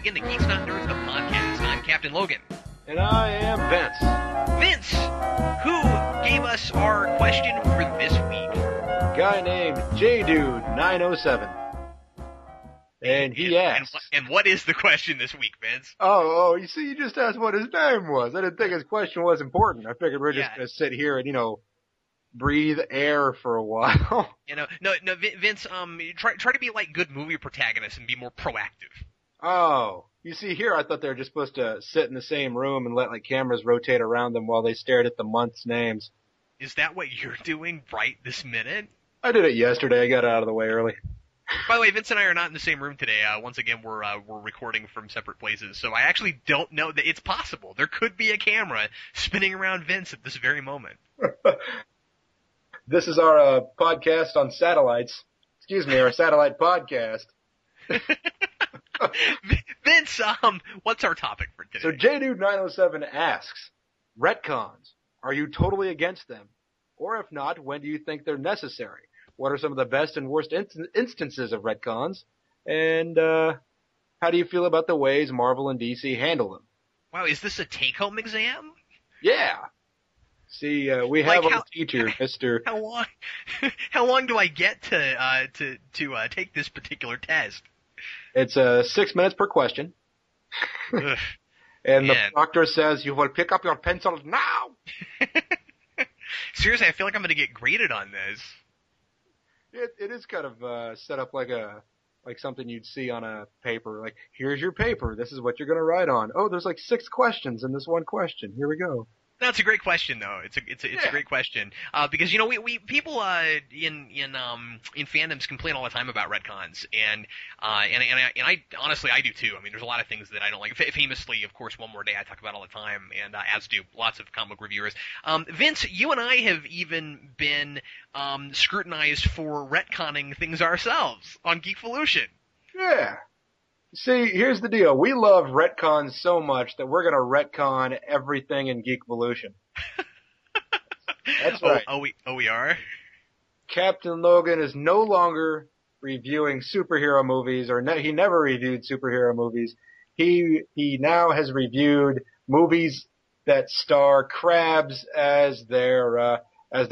again to Geeks Not Nerds, the podcast. I'm Captain Logan. And I am Vince. Vince, who gave us our question for this week? A guy named JDude907. And he asked... And what is the question this week, Vince? Oh, you see, you just asked what his name was. I didn't think his question was important. I figured we're just going to sit here and, breathe air for a while. No, Vince, try to be like good movie protagonists and be more proactive. Oh, you see here, I thought they were just supposed to sit in the same room and let cameras rotate around them while they stared at the month's names. Is that what you're doing right this minute? I did it yesterday. I got out of the way early. By the way, Vince and I are not in the same room today. Once again, we're recording from separate places, so I actually don't know that it's possible. There could be a camera spinning around Vince at this very moment. This is our podcast on satellites. Excuse me, our satellite podcast. Vince, what's our topic for today? So JDude907 asks, retcons, are you totally against them? Or if not, when do you think they're necessary? What are some of the best and worst instances of retcons? And how do you feel about the ways Marvel and DC handle them? Wow, is this a take-home exam? Yeah. See, we have our teacher, Mr. How long do I get to take this particular test? It's 6 minutes per question. And the proctor says, you will pick up your pencil now. Seriously, I feel like I'm going to get graded on this. It is kind of set up like something you'd see on a paper. Like, here's your paper. This is what you're going to write on. Oh, there's 6 questions in this one question. Here we go. That's a great question, though. It's a great question because we people in fandoms complain all the time about retcons, and I honestly I do too. I mean, there's a lot of things that I don't like. Famously, of course, One More Day I talk about all the time, and as do lots of comic reviewers. Vince, you and I have even been scrutinized for retconning things ourselves on Geekvolution. Yeah. See, here's the deal. We love retcons so much that we're going to retcon everything in Geekvolution. That's right. We are? Captain Logan is no longer reviewing superhero movies, or he never reviewed superhero movies. He now has reviewed movies that star crabs as the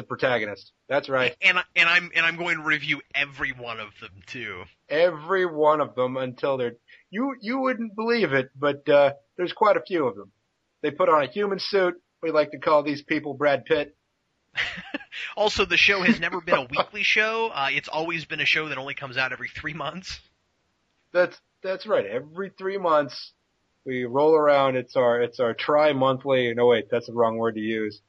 protagonist. That's right. And I'm going to review every one of them too. Every one of them until they're you wouldn't believe it, but there's quite a few of them. They put on a human suit. We like to call these people Brad Pitt. Also, the show has never been a weekly show. It's always been a show that only comes out every 3 months. That's right. Every 3 months we roll around. It's our tri-monthly. No, wait, that's the wrong word to use.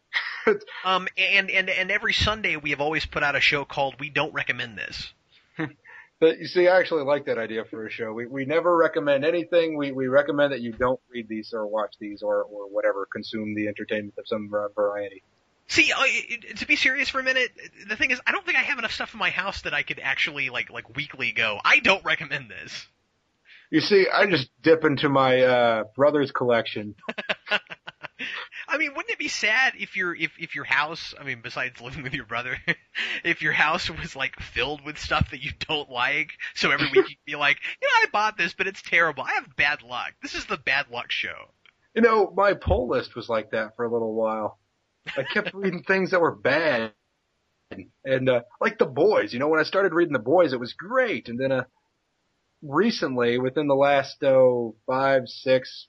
And every Sunday we have always put out a show called We Don't Recommend This. But you see, I actually like that idea for a show. We never recommend anything. We recommend that you don't read these or watch these or whatever, consume the entertainment of some variety. See, to be serious for a minute, the thing is, I don't think I have enough stuff in my house that I could actually like weekly go, I don't recommend this. You see, I just dip into my brother's collection. I mean, wouldn't it be sad if your house, I mean, besides living with your brother, if your house was filled with stuff that you don't like, so every week you'd be like, I bought this, but it's terrible. I have bad luck. This is the bad luck show. My pull list was like that for a little while. I kept reading things that were bad. And like The Boys, when I started reading The Boys, it was great. And then recently, within the last 5, 6,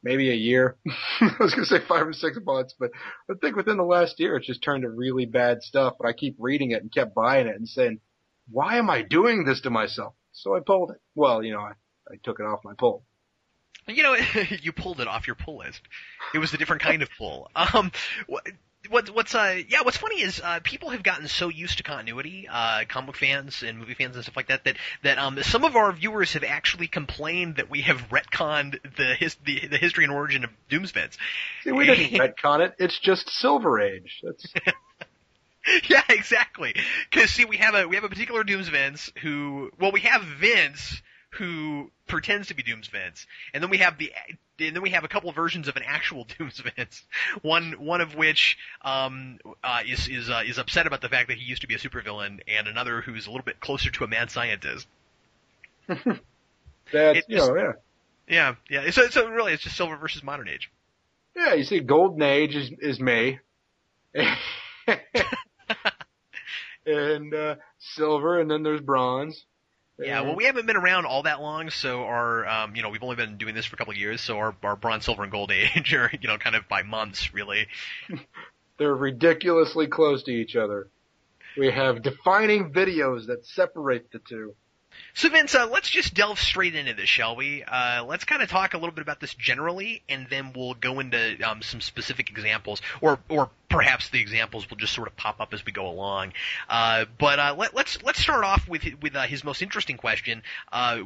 maybe a year. I was going to say 5 or 6 months, but I think within the last year it's just turned to really bad stuff. But I keep reading it and kept buying it and saying, why am I doing this to myself? So I pulled it. Well, I took it off my pull. You pulled it off your pull list. It was a different kind of pull. What's funny is people have gotten so used to continuity, comic fans and movie fans and stuff like that some of our viewers have actually complained that we have retconned the history and origin of Doomsvents. See, we didn't retcon it. It's just Silver Age. That's... Yeah, exactly. Because see, we have a particular Doomsvents we have Vince who pretends to be Doomsvents, and then we have a couple of versions of an actual Doomsvents. One of which is upset about the fact that he used to be a supervillain, and another who's a little bit closer to a mad scientist. Yeah. Yeah, yeah. So really, it's just Silver versus Modern Age. Yeah, you see, Golden Age is me, and Silver, and then there's Bronze. Yeah, well, we haven't been around all that long, so we've only been doing this for a couple of years, so our Bronze, Silver, and Gold Age are, kind of by months, really. They're ridiculously close to each other. We have defining videos that separate the two. So Vince, let's just delve straight into this, shall we? Let's kind of talk a little bit about this generally, and then we'll go into some specific examples, or perhaps the examples will just sort of pop up as we go along. Let's start off with his most interesting question,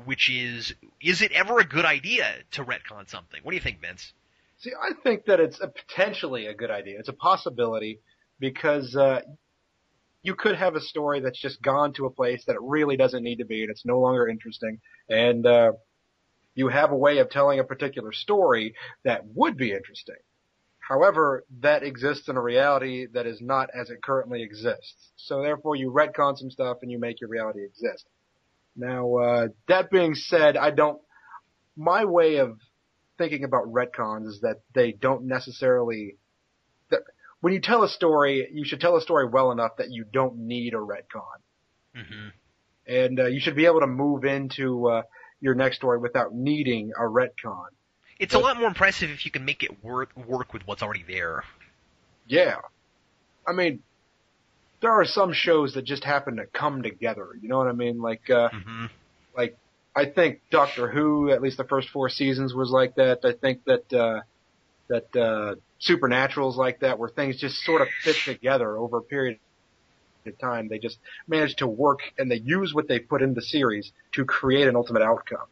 which is it ever a good idea to retcon something? What do you think, Vince? See, I think that it's potentially a good idea. It's a possibility because you could have a story that's just gone to a place that it really doesn't need to be, and it's no longer interesting. And you have a way of telling a particular story that would be interesting. However, that exists in a reality that is not as it currently exists. So therefore, you retcon some stuff and you make your reality exist. Now, that being said, my way of thinking about retcons is that they don't necessarily, when you tell a story, you should tell a story well enough that you don't need a retcon. Mm-hmm. And you should be able to move into your next story without needing a retcon. It's a lot more impressive if you can make it work with what's already there. Yeah. I mean, there are some shows that just happen to come together. You know what I mean? Like, I think Doctor Who, at least the first 4 seasons, was like that. I think that Supernatural's like that, where things just sort of fit together over a period of time. They just manage to work, and they use what they put in the series to create an ultimate outcome.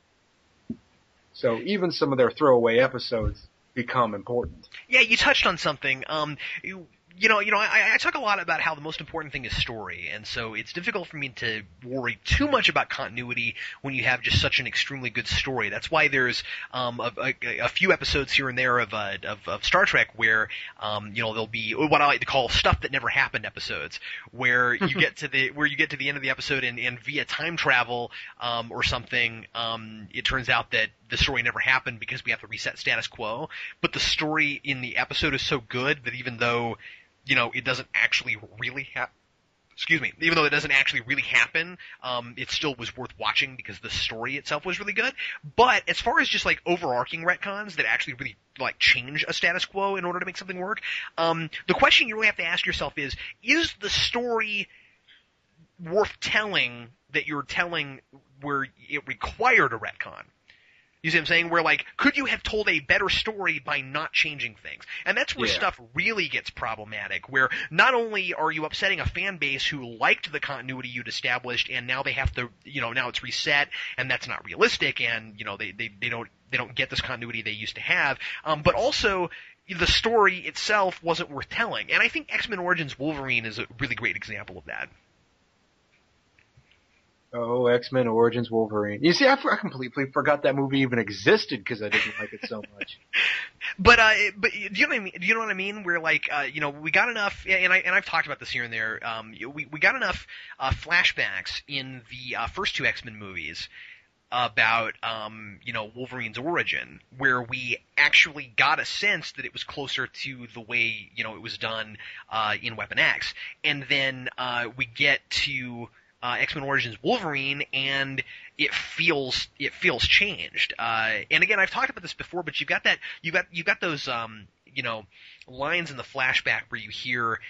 So even some of their throwaway episodes become important. Yeah, you touched on something. I talk a lot about how the most important thing is story, and so it's difficult for me to worry too much about continuity when you have just such an extremely good story. That's why there's a few episodes here and there of Star Trek where there'll be what I like to call stuff that never happened episodes, where you get to the end of the episode and via time travel or something, it turns out that the story never happened because we have to reset status quo. But the story in the episode is so good that even though it doesn't actually really happen. Even though it doesn't actually really happen, it still was worth watching because the story itself was really good. But as far as just like overarching retcons that actually really like change a status quo in order to make something work, the question you really have to ask yourself is the story worth telling that you're telling where it required a retcon? You see what I'm saying? Where, like, could you have told a better story by not changing things? And that's where stuff really gets problematic, where not only are you upsetting a fan base who liked the continuity you'd established, and now they have to, now it's reset, and that's not realistic, and, they don't get this continuity they used to have, but also the story itself wasn't worth telling. And I think X-Men Origins Wolverine is a really great example of that. Oh, X-Men Origins Wolverine. You see, I completely forgot that movie even existed because I didn't like it so much. But do you know what I mean? Do you know what I mean? Where like, we got enough, and I've talked about this here and there. We got enough flashbacks in the first 2 X-Men movies about Wolverine's origin, where we actually got a sense that it was closer to the way it was done in Weapon X, and then we get to X-Men Origins Wolverine, and it feels changed. And again, I've talked about this before, but you got those lines in the flashback where you hear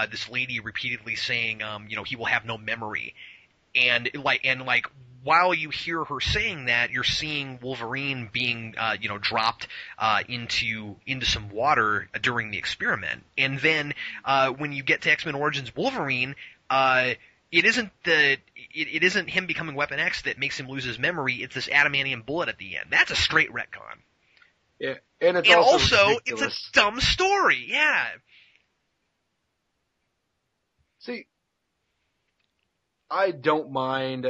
this lady repeatedly saying, he will have no memory, and while you hear her saying that, you're seeing Wolverine being dropped into some water during the experiment, and then when you get to X-Men Origins Wolverine, It isn't him becoming Weapon X that makes him lose his memory. It's this adamantium bullet at the end. That's a straight retcon. Yeah, and also it's a dumb story. Yeah. See, I don't mind.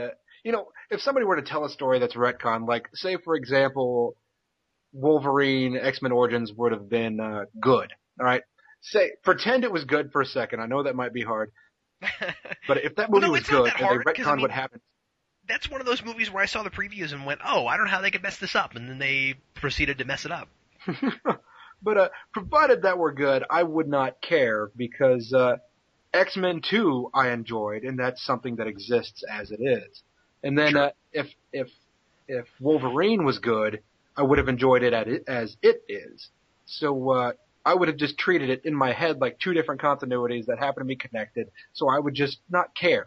If somebody were to tell a story that's retcon, like say for example, Wolverine X-Men Origins would have been good. All right, pretend it was good for a second. I know that might be hard. But if that movie was good, then they retcon what happened. that's one of those movies where I saw the previews and went, oh, I don't know how they could mess this up, and then they proceeded to mess it up. But provided that were good, I would not care because X-Men 2 I enjoyed, and that's something that exists as it is. And then Sure. If Wolverine was good, I would have enjoyed it as it is. So I would have just treated it in my head like two different continuities that happen to be connected, so I would just not care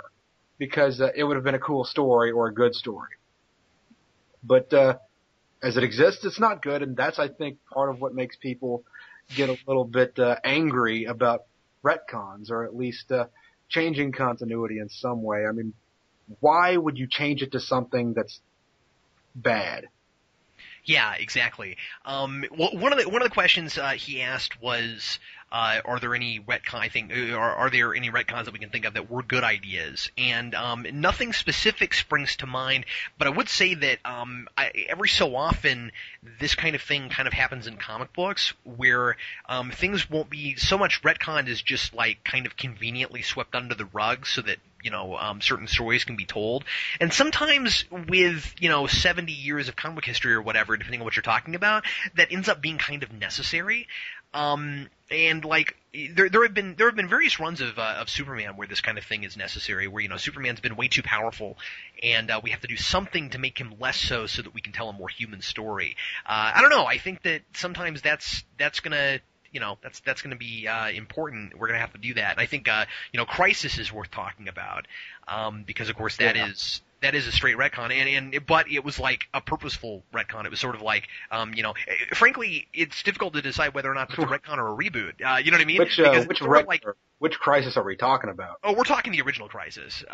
because it would have been a cool story or a good story. But as it exists, it's not good, and that's, I think, part of what makes people get a little bit angry about retcons, or at least changing continuity in some way. I mean, why would you change it to something that's bad? Yeah, exactly. Well, one of the questions he asked was, are there any retcon? I think, are there any retcons that we can think of that were good ideas? And nothing specific springs to mind, but I would say that every so often this kind of thing kind of happens in comic books, where things won't be so much retconned as just like kind of conveniently swept under the rug, so that certain stories can be told. And sometimes with 70 years of comic book history or whatever, depending on what you're talking about, that ends up being kind of necessary. And like there have been various runs of Superman where this kind of thing is necessary, where Superman's been way too powerful, and we have to do something to make him less so that we can tell a more human story. I don't know. I think that sometimes that's gonna that's going to be important. We're going to have to do that. And I think Crisis is worth talking about because of course that is a straight retcon, but it was like a purposeful retcon. It was sort of like frankly, it's difficult to decide whether or not it's a retcon or a reboot. You know what I mean? Which Crisis are we talking about? Oh, we're talking the original Crisis.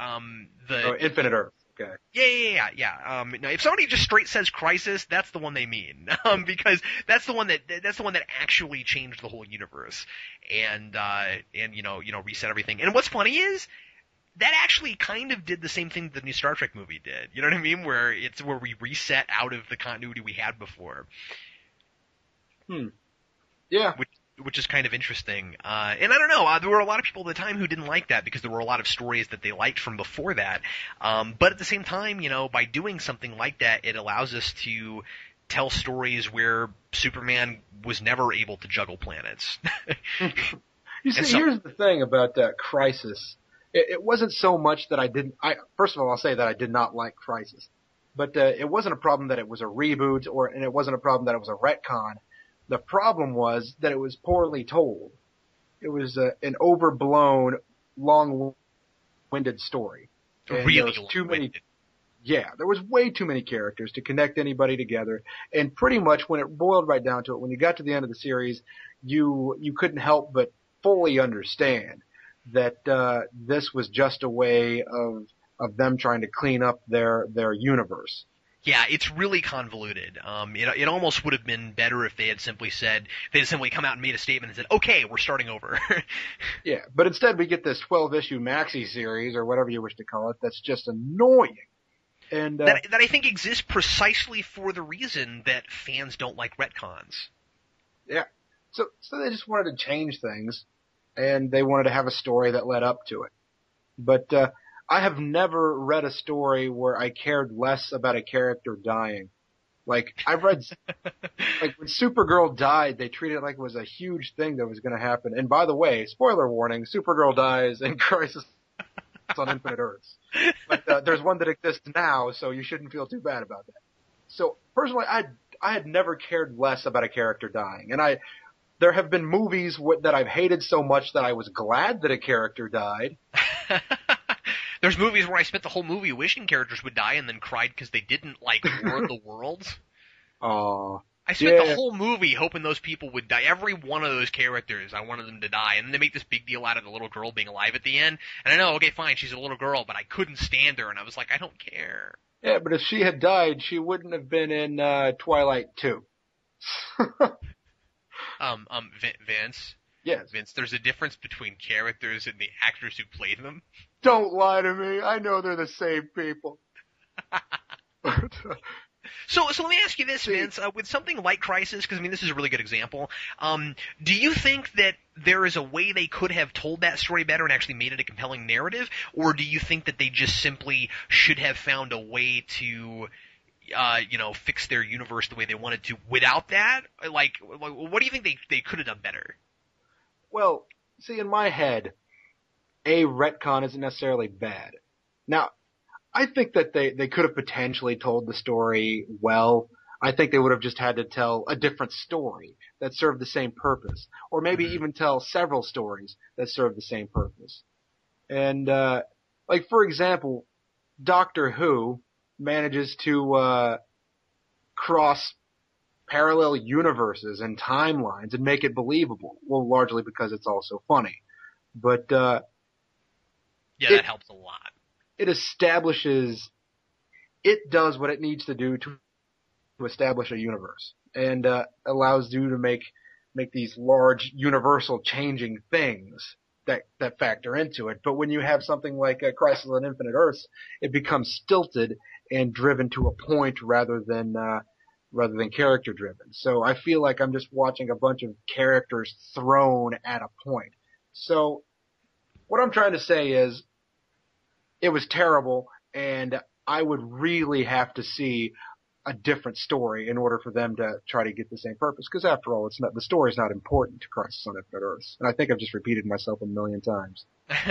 Infinite Earth. Okay. Yeah. Now, if somebody just straight says Crisis, that's the one they mean, because that's the one that actually changed the whole universe, and reset everything. And what's funny is that actually kind of did the same thing the new Star Trek movie did. You know what I mean? Where we reset out of the continuity we had before. Yeah. Which is kind of interesting. And I don't know, there were a lot of people at the time who didn't like that because there were a lot of stories that they liked from before that. But at the same time, by doing something like that, it allows us to tell stories where Superman was never able to juggle planets. You see, here's the thing about Crisis. It wasn't so much that first of all, I'll say that I did not like Crisis. But it wasn't a problem that it was a reboot, and it wasn't a problem that it was a retcon. The problem was that it was poorly told. It was an overblown, long-winded story. And really long-winded. There was way too many characters to connect anybody together. And pretty much when it boiled right down to it, when you got to the end of the series, you couldn't help but fully understand that this was just a way of them trying to clean up their universe. Yeah, it's really convoluted. It almost would have been better if they had simply come out and made a statement and said, okay, we're starting over. Yeah, but instead we get this 12-issue maxi series, or whatever you wish to call it, that's just annoying. And that I think exists precisely for the reason that fans don't like retcons. Yeah. So they just wanted to change things, and they wanted to have a story that led up to it. But I have never read a story where I cared less about a character dying. Like, I've read, like, when Supergirl died, they treated it like it was a huge thing that was going to happen. And by the way, spoiler warning, Supergirl dies in Crisis on Infinite Earths. But there's one that exists now, so you shouldn't feel too bad about that. So, personally, I had never cared less about a character dying. And there have been movies that I've hated so much that I was glad that a character died. There's movies where I spent the whole movie wishing characters would die and then cried because they didn't, like, War of the Worlds. Aww. I spent the whole movie hoping those people would die. Every one of those characters, I wanted them to die. And then they make this big deal out of the little girl being alive at the end. And I know, okay, fine, she's a little girl, but I couldn't stand her. And I was like, I don't care. Yeah, but if she had died, she wouldn't have been in Twilight 2. Vince? Yes. Vince, there's a difference between characters and the actors who played them. Don't lie to me. I know they're the same people. So let me ask you this, Vince. With something like Crisis, because I mean this is a really good example. Do you think that there is a way they could have told that story better and actually made it a compelling narrative, or do you think that they just simply should have found a way to, fix their universe the way they wanted to without that? Like, what do you think they could have done better? Well, see, in my head, a retcon isn't necessarily bad. Now, I think that they could have potentially told the story well. I think they would have just had to tell a different story that served the same purpose. Or maybe even tell several stories that serve the same purpose. And, like, for example, Doctor Who manages to, cross parallel universes and timelines and make it believable. Well, largely because it's also funny. But, that helps a lot. It establishes, it does what it needs to do to establish a universe, and allows you to make these large universal changing things that factor into it. But when you have something like a Crisis on Infinite Earths, it becomes stilted and driven to a point rather than character driven. So I feel like I'm just watching a bunch of characters thrown at a point. So what I'm trying to say is, it was terrible, and I would really have to see a different story in order for them to try to get the same purpose. Because after all, the story's not important to Crisis on Infinite Earths, and I think I've just repeated myself a million times.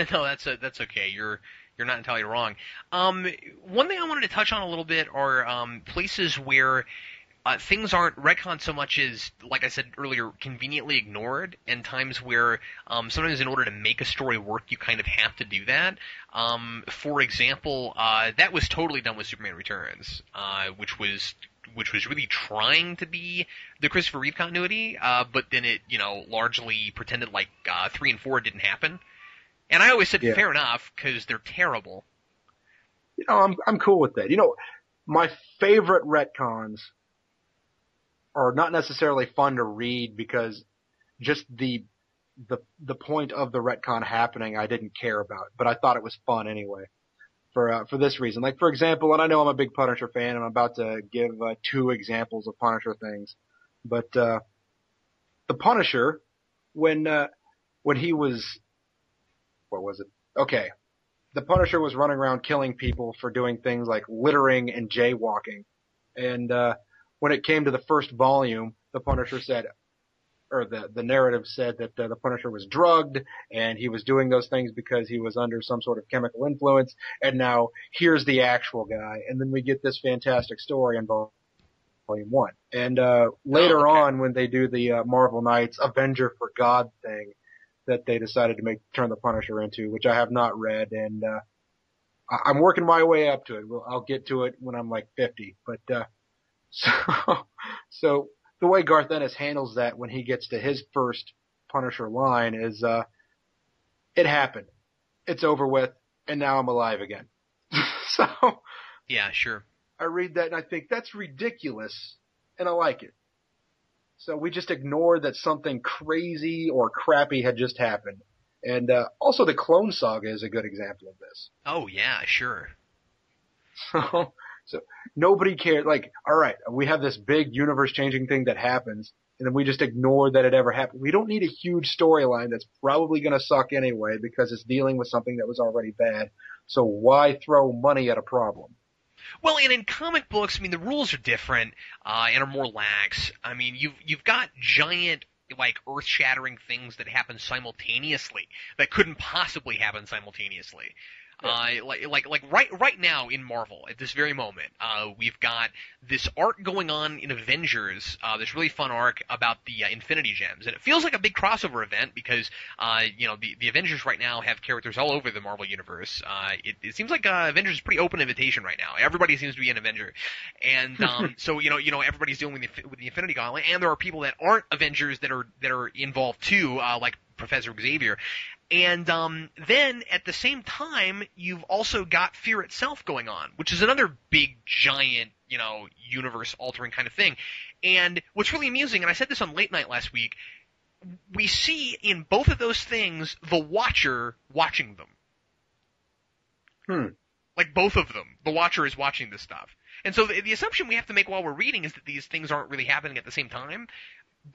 No, that's okay. You're not entirely wrong. One thing I wanted to touch on a little bit are places where things aren't retconned so much as, like I said earlier, conveniently ignored, and times where sometimes in order to make a story work, you kind of have to do that. For example, that was totally done with Superman Returns, which was really trying to be the Christopher Reeve continuity, but then it, largely pretended like 3 and 4 didn't happen. And I always said, fair enough, because they're terrible. I'm cool with that. My favorite retcons are not necessarily fun to read because just the point of the retcon happening I didn't care about, but I thought it was fun anyway. For this reason, like for example, and I know I'm a big Punisher fan, and I'm about to give 2 examples of Punisher things, but the Punisher, when he was, what was it? Okay, the Punisher was running around killing people for doing things like littering and jaywalking, and when it came to the first volume, the Punisher said, or the narrative said that the Punisher was drugged and he was doing those things because he was under some sort of chemical influence, and now here's the actual guy. And then we get this fantastic story in volume 1. And later on, when they do the Marvel Knights Avenger for God thing that they decided to turn the Punisher into, which I have not read, and I'm working my way up to it. I'll get to it when I'm like 50, but So the way Garth Ennis handles that when he gets to his first Punisher line is, it happened. It's over with, and now I'm alive again. So. Yeah, sure. I read that and I think that's ridiculous, and I like it. So we just ignore that something crazy or crappy had just happened. And also the Clone Saga is a good example of this. Oh, yeah, sure. So nobody cared. Like, all right, we have this big universe-changing thing that happens, and then we just ignore that it ever happened. We don't need a huge storyline that's probably going to suck anyway because it's dealing with something that was already bad. So why throw money at a problem? Well, and in comic books, I mean, the rules are different and are more lax. I mean, you've got giant, like, earth-shattering things that happen simultaneously that couldn't possibly happen simultaneously. Like right now in Marvel at this very moment, we've got this arc going on in Avengers, this really fun arc about the Infinity Gems, and it feels like a big crossover event because the Avengers right now have characters all over the Marvel universe. It seems like Avengers is a pretty open invitation right now. Everybody seems to be an Avenger, and so everybody's dealing with the Infinity Gauntlet, and there are people that aren't Avengers that are involved too, like Professor Xavier. And then, at the same time, you've also got Fear itself going on, which is another big, giant, universe-altering kind of thing. And what's really amusing, and I said this on Late Night last week, we see in both of those things the Watcher watching them. Like, both of them. The Watcher is watching this stuff. And so the assumption we have to make while we're reading is that these things aren't really happening at the same time.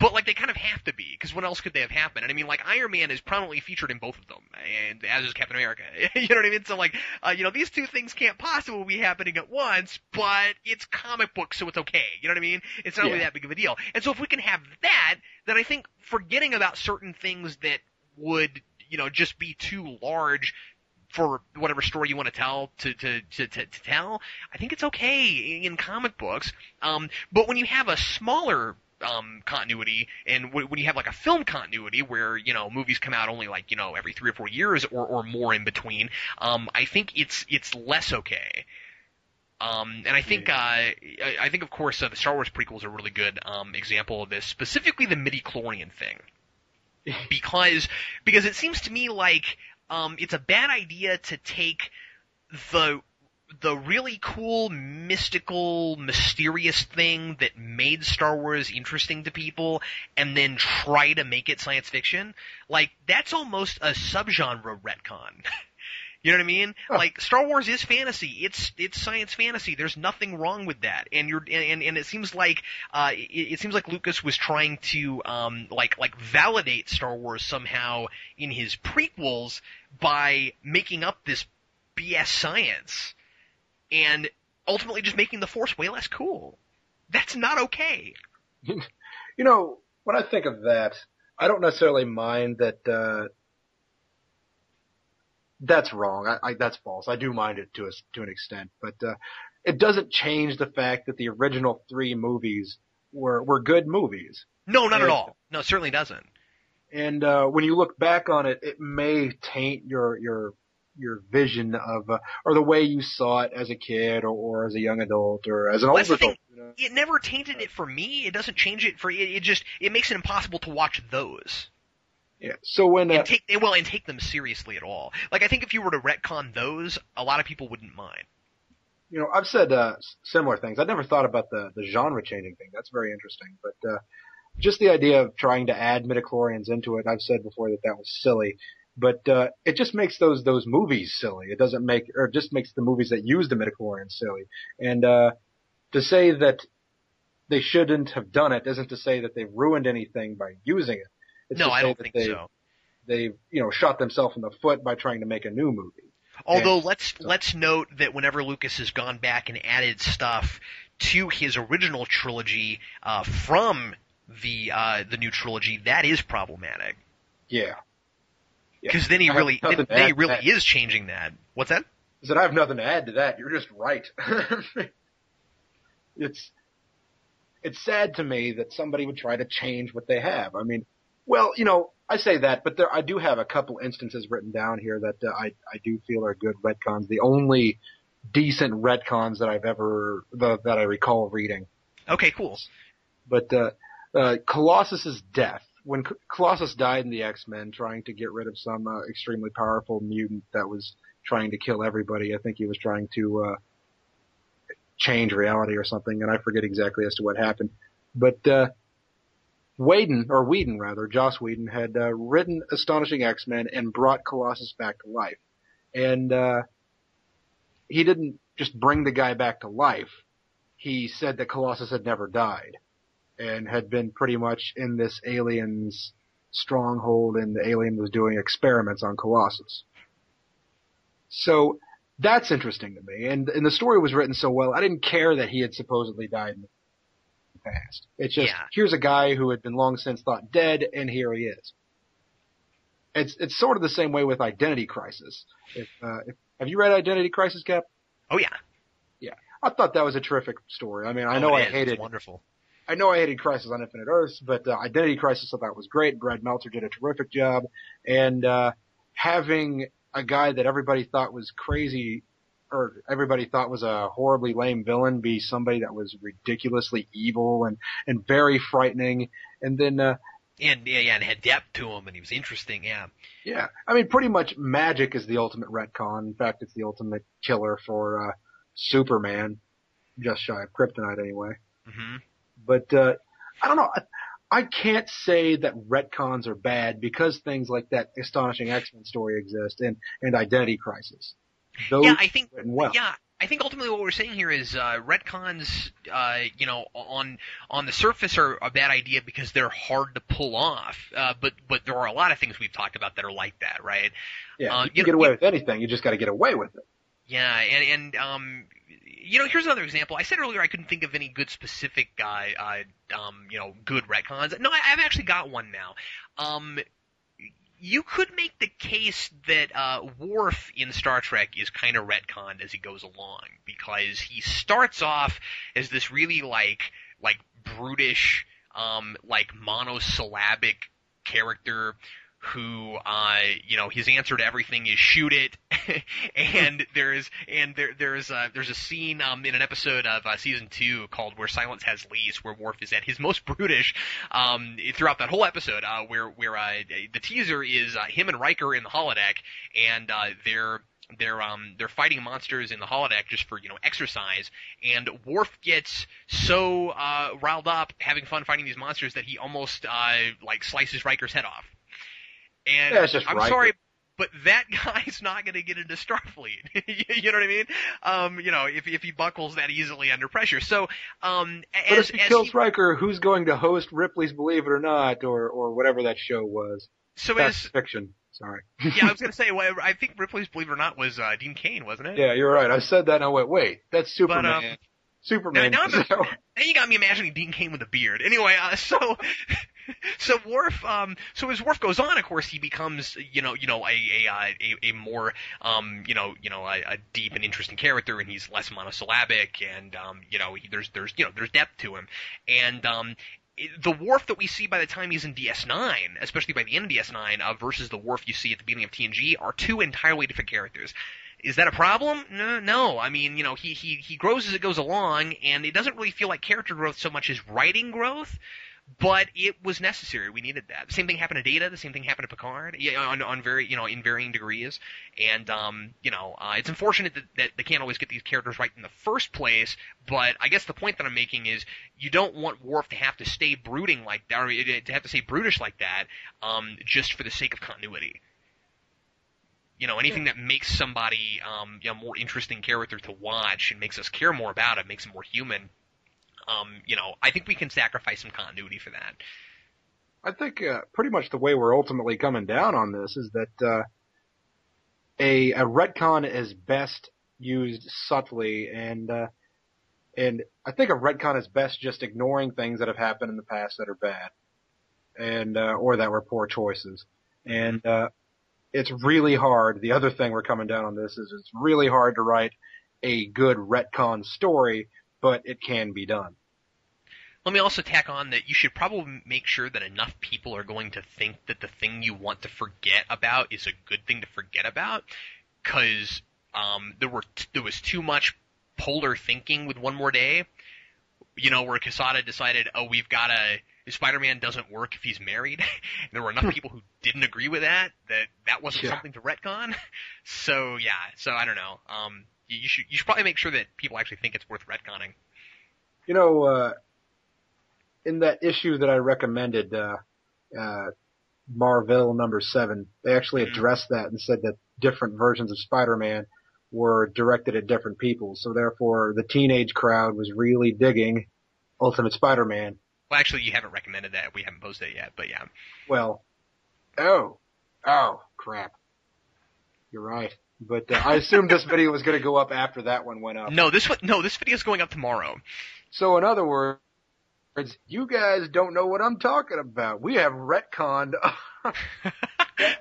But, like, they kind of have to be, because when else could they have happened? And I mean, like, Iron Man is prominently featured in both of them, and as is Captain America. You know what I mean? So, like, these two things can't possibly be happening at once, but it's comic books, so it's okay. You know what I mean? It's not really that big of a deal. And so if we can have that, then I think forgetting about certain things that would, just be too large for whatever story you want to tell to tell, I think it's okay in comic books. But when you have a smaller continuity, and when you have like a film continuity where movies come out only like every 3 or 4 years or more in between, I think it's less okay. And I think of course the Star Wars prequels are a really good example of this, specifically the midichlorian thing, because it seems to me like it's a bad idea to take the really cool, mystical, mysterious thing that made Star Wars interesting to people and then try to make it science fiction. Like, that's almost a subgenre retcon. You know what I mean? Huh. Like, Star Wars is fantasy. It's science fantasy. There's nothing wrong with that. And it seems like Lucas was trying to like validate Star Wars somehow in his prequels by making up this BS science and ultimately just making the Force way less cool. That's not okay. When I think of that, I don't necessarily mind that that's wrong. That's false. I do mind it to an extent, but it doesn't change the fact that the original 3 movies were good movies. No, not at all. No, it certainly doesn't. And when you look back on it, it may taint your vision of, or the way you saw it as a kid or as a young adult or as an older adult. It never tainted it for me. It doesn't change it for it. It makes it impossible to watch those. Yeah. So when and take them seriously at all. Like, I think if you were to retcon those, a lot of people wouldn't mind. I've said similar things. I never thought about the genre changing thing. That's very interesting. But just the idea of trying to add midichlorians into it, I've said before that was silly. But it just makes those movies silly. It doesn't it just makes the movies that use the midichlorians silly. And to say that they shouldn't have done it isn't to say that they've ruined anything by using it. It's no, I don't think so. They've shot themselves in the foot by trying to make a new movie. Although let's note that whenever Lucas has gone back and added stuff to his original trilogy from the new trilogy, that is problematic. Yeah. Because then he really is changing that. What's that? I said I have nothing to add to that. You're just right. It's sad to me that somebody would try to change what they have. I mean, well, I say that, but I do have a couple instances written down here that I do feel are good retcons. The only decent retcons that that I recall reading. Okay, cool. But Colossus's death. When Colossus died in the X-Men trying to get rid of some extremely powerful mutant that was trying to kill everybody, I think he was trying to change reality or something, and I forget exactly as to what happened. But Joss Whedon had written Astonishing X-Men and brought Colossus back to life. And he didn't just bring the guy back to life. He said that Colossus had never died and had been pretty much in this alien's stronghold, and the alien was doing experiments on Colossus. So that's interesting to me. And the story was written so well, I didn't care that he had supposedly died in the past. It's just, here's a guy who had been long since thought dead, and here he is. It's sort of the same way with Identity Crisis. Have you read Identity Crisis, Cap? Oh, yeah. Yeah. I thought that was a terrific story. I mean, I know I hated it's wonderful. I know I hated Crisis on Infinite Earths, but Identity Crisis I thought was great. Brad Meltzer did a terrific job. And having a guy that everybody thought was crazy, or everybody thought was a horribly lame villain, be somebody that was ridiculously evil and very frightening. And then and had depth to him, and he was interesting, Yeah. I mean, pretty much magic is the ultimate retcon. In fact, it's the ultimate killer for Superman, just shy of kryptonite anyway. Mm-hmm. But I don't know. I can't say that retcons are bad because things like that Astonishing X-Men story exist and Identity Crisis. Those I think written well. Yeah, I think ultimately what we're saying here is retcons, on the surface are a bad idea because they're hard to pull off. But there are a lot of things we've talked about that are like that, right? Yeah, you can get away with anything. You just got to get away with it. Yeah, and here's another example. I said earlier I couldn't think of any good specific, good retcons. No, I've actually got one now. You could make the case that Worf in Star Trek is kind of retconned as he goes along, because he starts off as this really like brutish, monosyllabic character who, his answer to everything is shoot it. And there's a scene in an episode of season 2 called Where Silence Has Lease, where Worf is at his most brutish throughout that whole episode, where the teaser is him and Riker in the holodeck, and they're fighting monsters in the holodeck just for exercise, and Worf gets so riled up having fun fighting these monsters that he almost slices Riker's head off. And yeah, it's just I'm Riker. sorry, but that guy's not going to get into Starfleet. You know what I mean? If he buckles that easily under pressure. So, but if he kills Riker, who's going to host Ripley's Believe It or Not, or whatever that show was? So that's fiction. Sorry. Yeah, I was going to say, I think Ripley's Believe It or Not was Dean Cain, wasn't it? Yeah, you're right. I said that and I went, wait, that's Superman. Superman. Now you got me imagining Dean Cain with a beard. Anyway, so Worf, as Worf goes on, of course, he becomes, a more, a deep and interesting character, and he's less monosyllabic, and, there's depth to him. And, the Worf that we see by the time he's in DS9, especially by the end of DS9, versus the Worf you see at the beginning of TNG, are two entirely different characters. Is that a problem? No. I mean, he grows as it goes along, and it doesn't really feel like character growth so much as writing growth, but it was necessary. We needed that. The same thing happened to Data. The same thing happened to Picard, in varying degrees. And, it's unfortunate that they can't always get these characters right in the first place, but I guess the point that I'm making is you don't want Worf to have to stay brooding like that, or to have to stay brutish like that, just for the sake of continuity. Anything that makes somebody a more interesting character to watch and makes us care more about it, makes them more human. I think we can sacrifice some continuity for that. I think pretty much the way we're ultimately coming down on this is that a retcon is best used subtly, and I think a retcon is best just ignoring things that have happened in the past that are bad, and or that were poor choices. And it's really hard. The other thing we're coming down on this is it's really hard to write a good retcon story, but it can be done. Let me also tack on that you should probably make sure that enough people are going to think that the thing you want to forget about is a good thing to forget about, because there was too much polar thinking with One More Day, where Quesada decided, Spider-Man doesn't work if he's married. And there were enough people who didn't agree with that wasn't something to retcon. So I don't know. You should probably make sure that people actually think it's worth retconning. In that issue that I recommended, Marvel number 7, they actually addressed that and said that different versions of Spider-Man were directed at different people. So therefore, the teenage crowd was really digging Ultimate Spider-Man. Well, actually, you haven't recommended that. We haven't posted it yet, but yeah. Well, crap. You're right. But I assumed this video was going to go up after that one went up. No, this video is going up tomorrow. So in other words, you guys don't know what I'm talking about. We have retconned.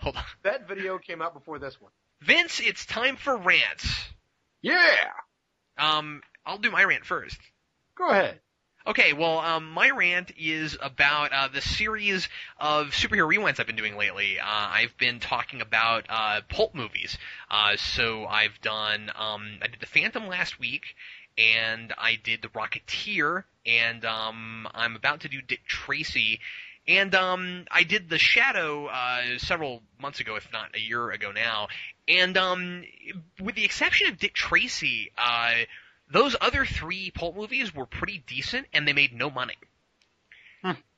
Hold on. That video came out before this one. Vince, it's time for rants. Yeah. I'll do my rant first. Go ahead. Okay, well, my rant is about the series of superhero rewinds I've been doing lately. I've been talking about pulp movies. So I've done, I did The Phantom last week, and I did The Rocketeer, and I'm about to do Dick Tracy, and I did The Shadow several months ago, if not a year ago now, and with the exception of Dick Tracy, those other 3 pulp movies were pretty decent, and they made no money.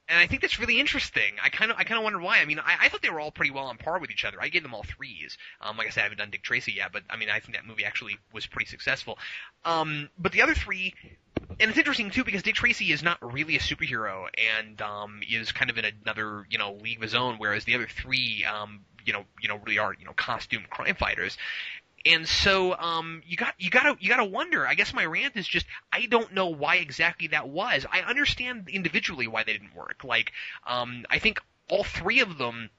And I think that's really interesting. I kind of wonder why. I mean, I thought they were all pretty well on par with each other. I gave them all threes. Like I said, I haven't done Dick Tracy yet, but I mean, I think that movie actually was pretty successful. But the other three, and it's interesting too because Dick Tracy is not really a superhero and is kind of in another league of his own, whereas the other three really are costumed crime fighters. And so you gotta wonder. I guess my rant is just I don't know why exactly that was. I understand individually why they didn't work. Like I think all three of them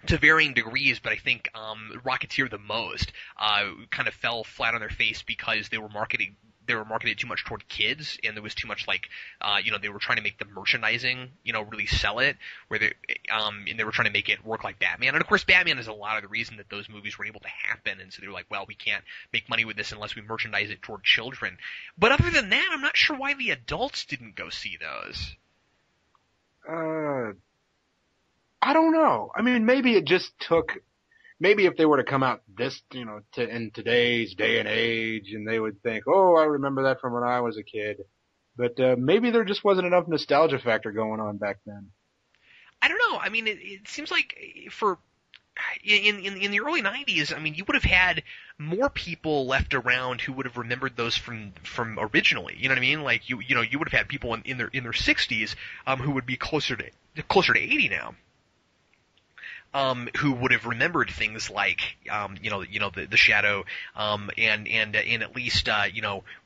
to varying degrees, but I think Rocketeer the most kind of fell flat on their face because they were marketed too much toward kids, and there was too much they were trying to make the merchandising really sell it, where and they were trying to make it work like Batman. And of course Batman is a lot of the reason that those movies were able to happen, and so they were like, well, we can't make money with this unless we merchandise it toward children. But other than that, I'm not sure why the adults didn't go see those. I don't know. I mean, maybe it just took. Maybe if they were to come out this, in today's day and age, and they would think, oh, I remember that from when I was a kid. But maybe there just wasn't enough nostalgia factor going on back then. I don't know. I mean, it seems like in the early 90s, I mean, you would have had more people left around who would have remembered those from originally. You know what I mean? Like you would have had people in their 60s who would be closer to 80 now. Who would have remembered things like, the Shadow, and at least,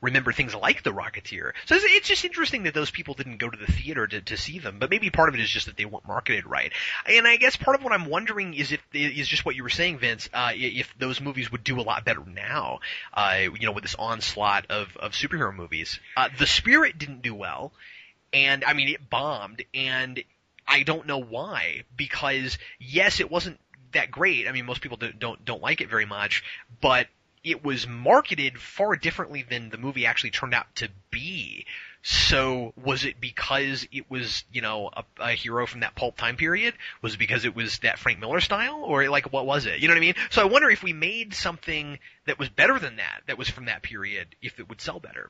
remember things like the Rocketeer. So it's just interesting that those people didn't go to the theater to see them, but maybe part of it is just that they weren't marketed right. And I guess part of what I'm wondering is just what you were saying, Vince, if those movies would do a lot better now, with this onslaught of superhero movies. The Spirit didn't do well, and, I mean, it bombed, and I don't know why, because yes, it wasn't that great. I mean, most people don't like it very much, but it was marketed far differently than the movie actually turned out to be. So was it because it was, a hero from that pulp time period? Was it because it was that Frank Miller style? Or what was it? You know what I mean? So I wonder if we made something that was better than that was from that period, if it would sell better.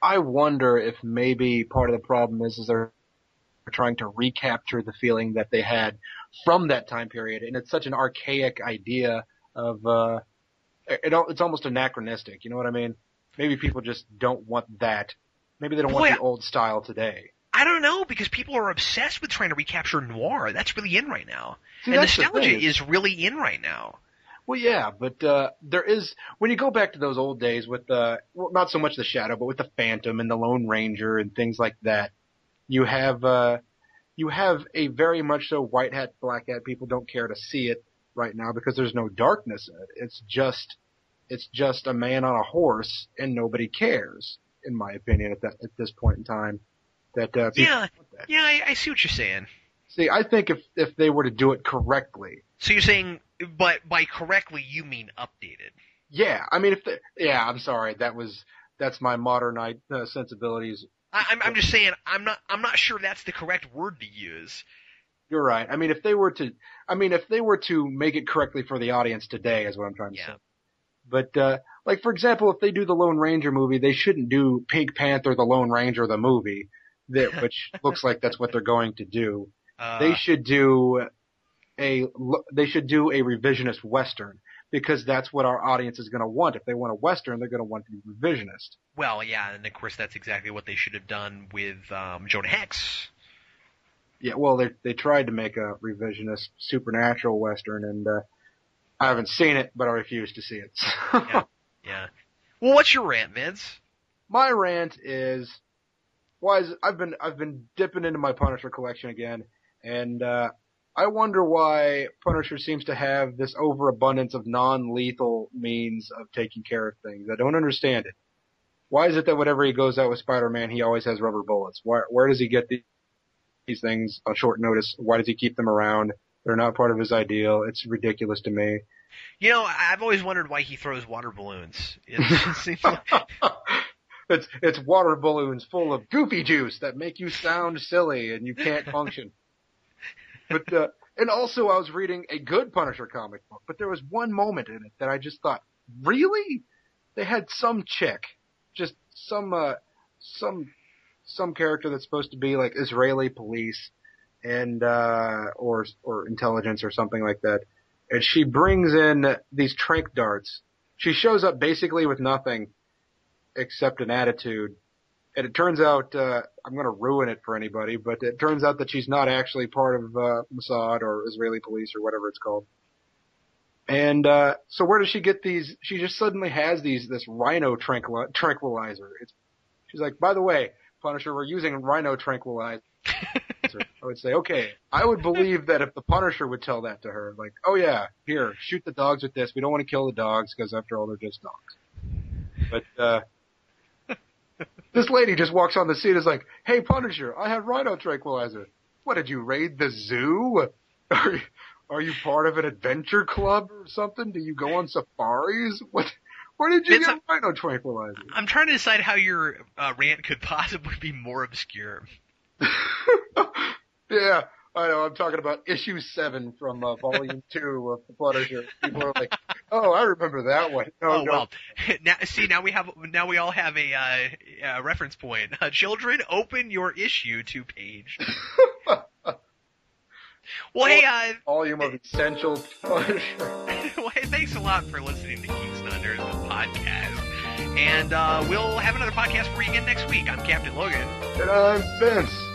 I wonder if maybe part of the problem is they're trying to recapture the feeling that they had from that time period, and it's such an archaic idea of it's almost anachronistic. You know what I mean? Maybe people just don't want that. Maybe they don't want the old style today. I don't know, because people are obsessed with trying to recapture noir. That's really in right now. See, and nostalgia is really in right now. Well, yeah, but there is, when you go back to those old days with not so much the Shadow, but with the Phantom and the Lone Ranger and things like that, you have a very much so white hat, black hat. People don't care to see it right now because there's no darkness in it. It's just a man on a horse, and nobody cares, in my opinion, at this point in time. I see what you're saying. See, I think if they were to do it correctly. So you're saying, but by correctly you mean updated? Yeah, I mean I'm sorry, that's my modern sensibilities. I'm just saying I'm not sure that's the correct word to use. You're right. I mean, if they were to make it correctly for the audience today, is what I'm trying to say. But for example, if they do the Lone Ranger movie, they shouldn't do Pink Panther, the Lone Ranger, the movie, which looks like that's what they're going to do. They should do a revisionist Western, because that's what our audience is going to want. If they want a Western, they're going to want to be revisionist. Well, yeah, and of course that's exactly what they should have done with Jonah Hex. Yeah, well, they tried to make a revisionist supernatural Western, and I haven't seen it, but I refuse to see it. Yeah. Well, what's your rant, Vince? My rant is, I've been dipping into my Punisher collection again, and I wonder why Punisher seems to have this overabundance of non-lethal means of taking care of things. I don't understand it. Why is it that whenever he goes out with Spider-Man, he always has rubber bullets? Where does he get these things on short notice? Why does he keep them around? They're not part of his ideal. It's ridiculous to me. I've always wondered why he throws water balloons. It seems like... It's water balloons full of goofy juice that make you sound silly and you can't function. But and also I was reading a good Punisher comic book, but there was one moment in it that I just thought, really? They had some chick, just some some character that's supposed to be like Israeli police and or intelligence or something like that, and she brings in these tranq darts. She shows up basically with nothing except an attitude. And it turns out, I'm going to ruin it for anybody, but it turns out that she's not actually part of Mossad or Israeli police or whatever it's called. And so where does she get these? She just suddenly has this rhino tranquilizer. She's like, by the way, Punisher, we're using rhino tranquilizer. I would say, okay, I would believe that if the Punisher would tell that to her, like, oh yeah, here, shoot the dogs with this. We don't want to kill the dogs because after all, they're just dogs. But this lady just walks on the scene and is like, hey, Punisher, I have rhino tranquilizer. What, did you raid the zoo? Are you part of an adventure club or something? Do you go on safaris? Where did you get rhino tranquilizer? I'm trying to decide how your rant could possibly be more obscure. Yeah, I know. I'm talking about issue 7 from volume 2 of the Punisher. People are like, "Oh, I remember that one." No, well, now we all have a reference point. Children, open your issue 2 page. Well, hey, volume of Essential Punisher. Well, hey, thanks a lot for listening to Geeks and Unders, the podcast. And we'll have another podcast for you again next week. I'm Captain Logan. And I'm Vince.